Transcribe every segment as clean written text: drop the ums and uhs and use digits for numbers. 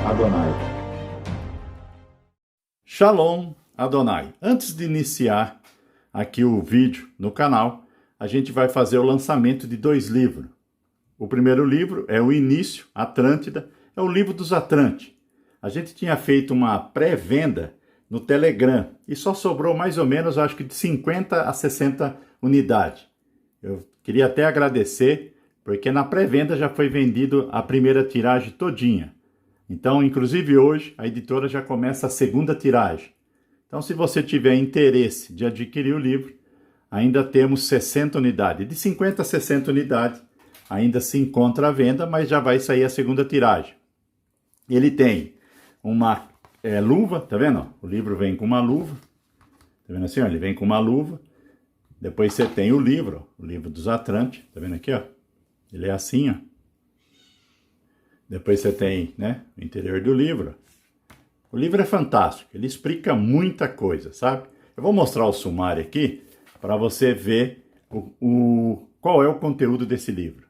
Adonai. Shalom Adonai. Antes de iniciar aqui o vídeo no canal, a gente vai fazer o lançamento de 2 livros. O primeiro livro é O Início, Atlântida, é o livro dos Atlantes. A gente tinha feito uma pré-venda no Telegram e só sobrou mais ou menos, acho que de 50 a 60 unidades. Eu queria até agradecer, porque na pré-venda já foi vendido a primeira tiragem todinha. Então, inclusive hoje, a editora já começa a segunda tiragem. Então, se você tiver interesse de adquirir o livro, ainda temos 60 unidades. De 50 a 60 unidades ainda se encontra à venda, mas já vai sair a segunda tiragem. Ele tem uma luva, tá vendo? O livro vem com uma luva. Tá vendo assim? Ó? Ele vem com uma luva. Depois você tem o livro dos Atlantes. Tá vendo aqui, ó? Ele é assim, ó. Depois você tem, né, o interior do livro. O livro é fantástico. Ele explica muita coisa, sabe? Eu vou mostrar o sumário aqui para você ver qual é o conteúdo desse livro.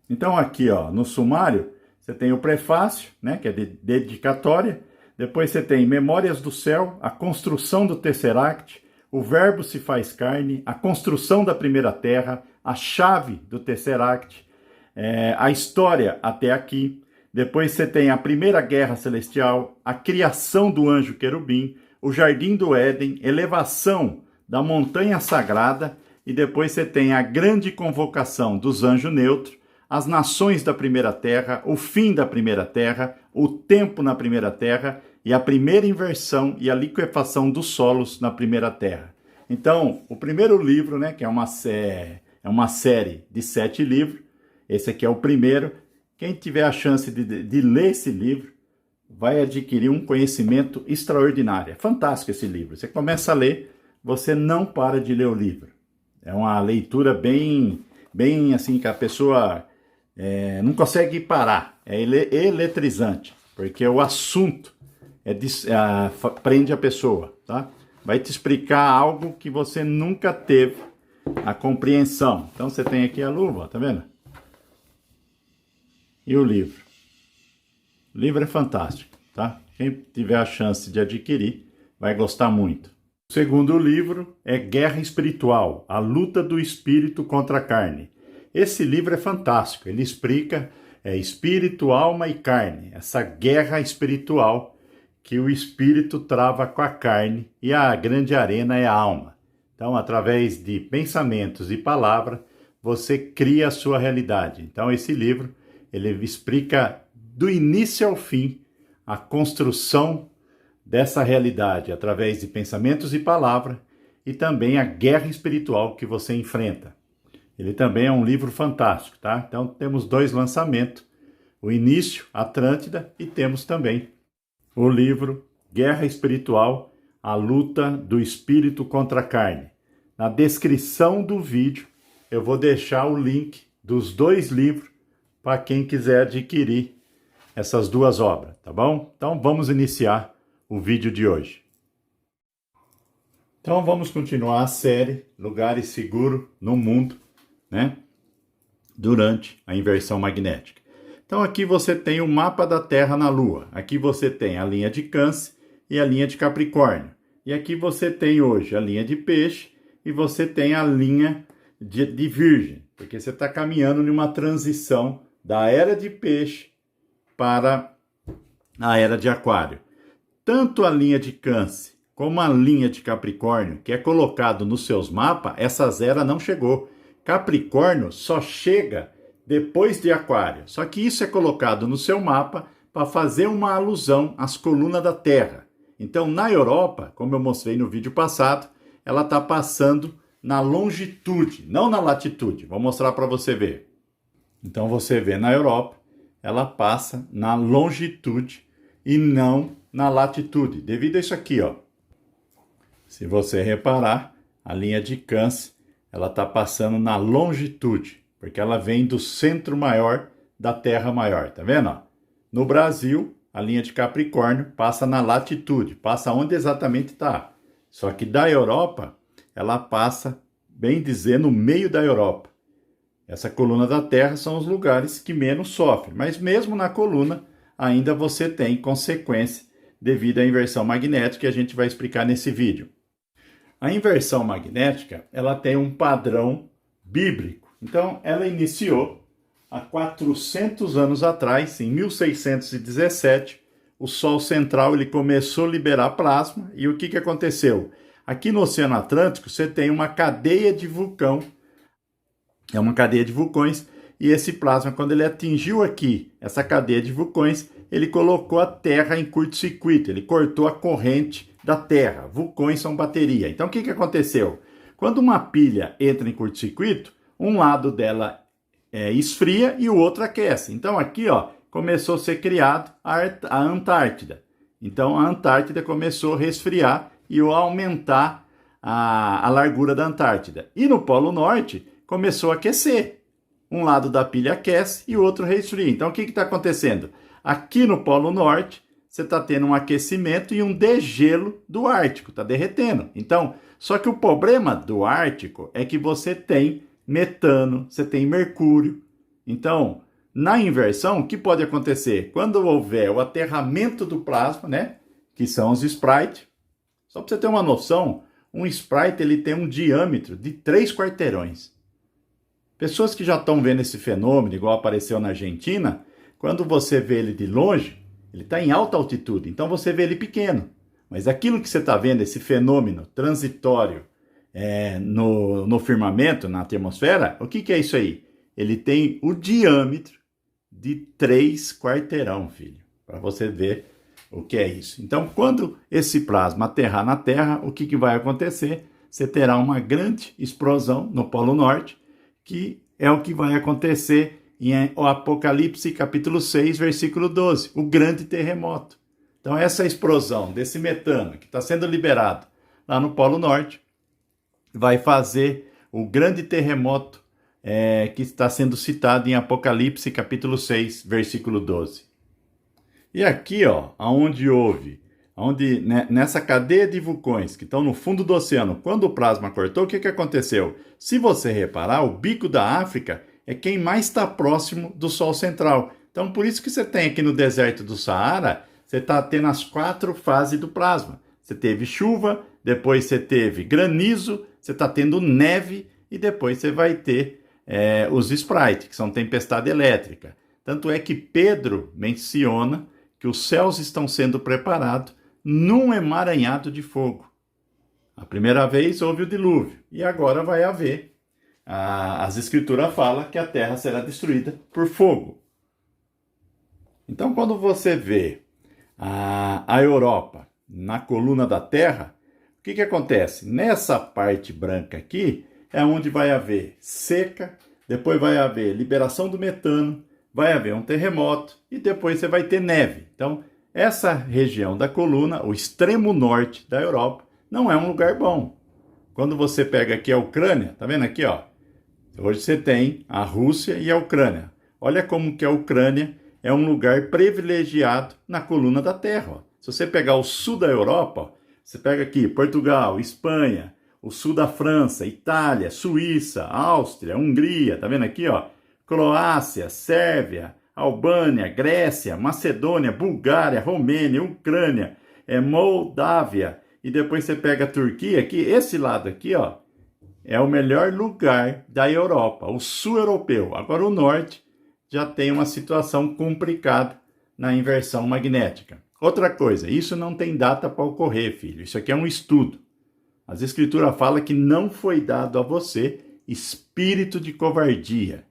Então aqui, ó, no sumário, você tem o prefácio, né, que é de dedicatória. Depois você tem Memórias do Céu, a construção do Tesseract, o Verbo se faz carne, a construção da primeira terra, a chave do Tesseract, a história até aqui. Depois você tem a Primeira Guerra Celestial, a criação do anjo querubim, o Jardim do Éden, elevação da montanha sagrada, e depois você tem a grande convocação dos anjos neutros, as nações da primeira terra, o fim da primeira terra, o tempo na primeira terra e a primeira inversão e a liquefação dos solos na primeira terra. Então, o primeiro livro, né, que é uma série de 7 livros, esse aqui é o primeiro. Quem tiver a chance de ler esse livro vai adquirir um conhecimento extraordinário. É fantástico esse livro. Você começa a ler, você não para de ler o livro. É uma leitura bem assim, que a pessoa não consegue parar. É eletrizante, porque o assunto prende a pessoa, tá? Vai te explicar algo que você nunca teve a compreensão. Então você tem aqui a luva, tá vendo? E o livro. O livro é fantástico, tá? Quem tiver a chance de adquirir vai gostar muito. O segundo livro é Guerra Espiritual, a luta do espírito contra a carne. Esse livro é fantástico, ele explica espírito, alma e carne, essa guerra espiritual que o espírito trava com a carne e a grande arena é a alma. Então, através de pensamentos e palavra, você cria a sua realidade. Então, esse livro ele explica do início ao fim a construção dessa realidade através de pensamentos e palavra e também a guerra espiritual que você enfrenta. Ele também é um livro fantástico, tá? Então temos 2 lançamentos, o Início, Atlântida, e temos também o livro Guerra Espiritual, a luta do espírito contra a carne. Na descrição do vídeo eu vou deixar o link dos 2 livros para quem quiser adquirir essas 2 obras, tá bom? Então vamos iniciar o vídeo de hoje. Então vamos continuar a série Lugares Seguros no Mundo, né? Durante a inversão magnética. Então aqui você tem o mapa da Terra na Lua. Aqui você tem a linha de Câncer e a linha de Capricórnio. E aqui você tem hoje a linha de Peixe e você tem a linha de Virgem, porque você está caminhando numa transição da era de Peixe para a era de Aquário. Tanto a linha de Câncer como a linha de Capricórnio, que é colocado nos seus mapas, essas eras não chegou. Capricórnio só chega depois de Aquário. Só que isso é colocado no seu mapa para fazer uma alusão às colunas da Terra. Então, na Europa, como eu mostrei no vídeo passado, ela está passando na longitude, não na latitude. Vou mostrar para você ver. Então você vê na Europa, ela passa na longitude e não na latitude, devido a isso aqui, ó. Se você reparar, a linha de Câncer, ela está passando na longitude, porque ela vem do centro maior da Terra maior, tá vendo? Ó? No Brasil, a linha de Capricórnio passa na latitude, passa onde exatamente está. Só que da Europa, ela passa, bem dizer, no meio da Europa. Essa coluna da Terra são os lugares que menos sofrem, mas mesmo na coluna, ainda você tem consequência devido à inversão magnética que a gente vai explicar nesse vídeo. A inversão magnética, ela tem um padrão bíblico. Então, ela iniciou há 400 anos atrás, em 1617, o Sol central ele começou a liberar plasma. E o que aconteceu? Aqui no Oceano Atlântico, você tem uma cadeia de vulcão, é uma cadeia de vulcões, e esse plasma, quando ele atingiu aqui essa cadeia de vulcões, ele colocou a Terra em curto-circuito, ele cortou a corrente da Terra. Vulcões são bateria. Então, o que aconteceu? Quando uma pilha entra em curto-circuito, um lado dela esfria e o outro aquece. Então, aqui começou a ser criado a Antártida. Então, a Antártida começou a resfriar e a aumentar a largura da Antártida. E no Polo Norte, começou a aquecer. Um lado da pilha aquece e o outro resfria. Então, o que está acontecendo? Aqui no Polo Norte, você está tendo um aquecimento e um degelo do Ártico, está derretendo. Então, só que o problema do Ártico é que você tem metano, você tem mercúrio. Então, na inversão, o que pode acontecer? Quando houver o aterramento do plasma, né, que são os sprites, só para você ter uma noção, um sprite ele tem um diâmetro de 3 quarteirões. Pessoas que já estão vendo esse fenômeno, igual apareceu na Argentina, quando você vê ele de longe, ele está em alta altitude, então você vê ele pequeno. Mas aquilo que você está vendo, esse fenômeno transitório no firmamento, na atmosfera, o que é isso aí? Ele tem o diâmetro de 3 quarteirão, filho, para você ver o que é isso. Então, quando esse plasma aterrar na Terra, o que vai acontecer? Você terá uma grande explosão no Polo Norte, que é o que vai acontecer em Apocalipse capítulo 6, versículo 12, o grande terremoto. Então, essa explosão desse metano que está sendo liberado lá no Polo Norte vai fazer o grande terremoto que está sendo citado em Apocalipse capítulo 6, versículo 12. E aqui, nessa cadeia de vulcões que estão no fundo do oceano, quando o plasma cortou, o que aconteceu? Se você reparar, o bico da África é quem mais está próximo do Sol central. Então, por isso que você tem aqui no deserto do Saara, você está tendo as 4 fases do plasma. Você teve chuva, depois você teve granizo, você está tendo neve e depois você vai ter os sprites, que são tempestade elétrica. Tanto é que Pedro menciona que os céus estão sendo preparados num emaranhado de fogo. A primeira vez houve o dilúvio e agora vai haver. As escrituras falam que a terra será destruída por fogo. Então, quando você vê a Europa na coluna da Terra, o que acontece? Nessa parte branca aqui é onde vai haver seca, depois vai haver liberação do metano, vai haver um terremoto e depois você vai ter neve. Então, essa região da coluna, o extremo norte da Europa, não é um lugar bom. Quando você pega aqui a Ucrânia, tá vendo aqui, hoje você tem a Rússia e a Ucrânia. Olha como que a Ucrânia é um lugar privilegiado na coluna da Terra. Se você pegar o sul da Europa, você pega aqui Portugal, Espanha, o sul da França, Itália, Suíça, Áustria, Hungria, tá vendo aqui, Croácia, Sérvia, Albânia, Grécia, Macedônia, Bulgária, Romênia, Ucrânia, Moldávia, e depois você pega a Turquia, aqui, esse lado aqui, é o melhor lugar da Europa, o sul europeu. Agora o norte já tem uma situação complicada na inversão magnética. Outra coisa, isso não tem data para ocorrer, filho. Isso aqui é um estudo. As escrituras falam que não foi dado a você espírito de covardia.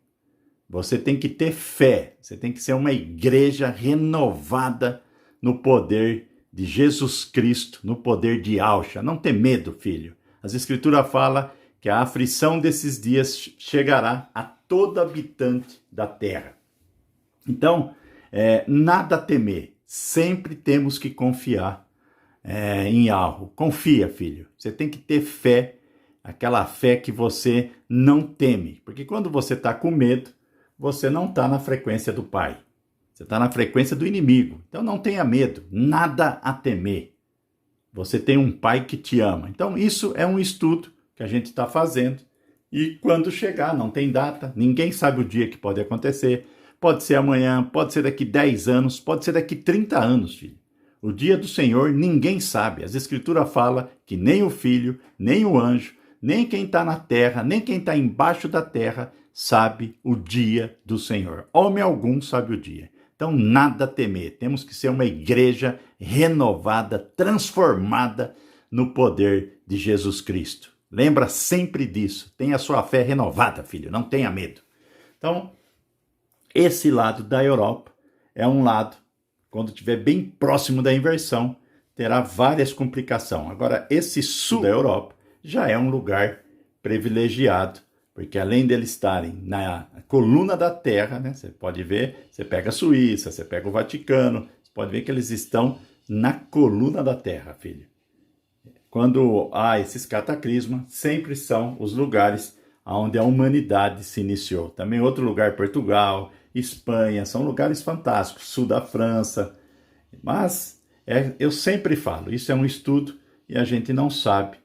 Você tem que ter fé. Você tem que ser uma igreja renovada no poder de Jesus Cristo, no poder de Yahshua. Não ter medo, filho. As escrituras falam que a aflição desses dias chegará a todo habitante da terra. Então, nada a temer. Sempre temos que confiar em Yahweh. Confia, filho. Você tem que ter fé, aquela fé que você não teme. Porque quando você está com medo, você não está na frequência do Pai. Você está na frequência do inimigo. Então não tenha medo, nada a temer. Você tem um Pai que te ama. Então isso é um estudo que a gente está fazendo. E quando chegar, não tem data, ninguém sabe o dia que pode acontecer. pode ser amanhã, pode ser daqui 10 anos, pode ser daqui 30 anos, filho. O dia do Senhor ninguém sabe. As Escrituras falam que nem o filho, nem o anjo, nem quem está na terra, nem quem está embaixo da terra sabe o dia do Senhor. Homem algum sabe o dia. Então, nada a temer. Temos que ser uma igreja renovada, transformada no poder de Jesus Cristo. Lembra sempre disso. Tenha a sua fé renovada, filho. Não tenha medo. Então, esse lado da Europa é um lado, quando estiver bem próximo da inversão, terá várias complicações. Agora, esse sul da Europa já é um lugar privilegiado, porque além deles estarem na coluna da Terra, né, você pode ver, você pega a Suíça, você pega o Vaticano, você pode ver que eles estão na coluna da Terra, filho. Quando há esses cataclismas, sempre são os lugares onde a humanidade se iniciou. Também outro lugar, Portugal, Espanha, são lugares fantásticos, sul da França. Mas eu sempre falo, isso é um estudo e a gente não sabe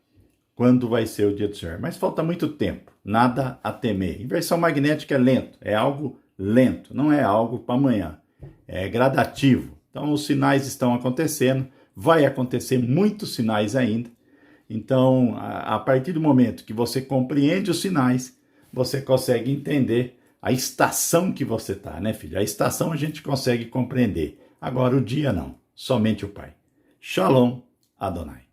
quando vai ser o dia do Senhor. Mas falta muito tempo, nada a temer. Inversão magnética é lento, é algo lento, não é algo para amanhã, é gradativo. Então os sinais estão acontecendo, vai acontecer muitos sinais ainda. Então, a partir do momento que você compreende os sinais, você consegue entender a estação que você está, né, filho? A estação a gente consegue compreender. Agora, o dia não. Somente o Pai. Shalom Adonai.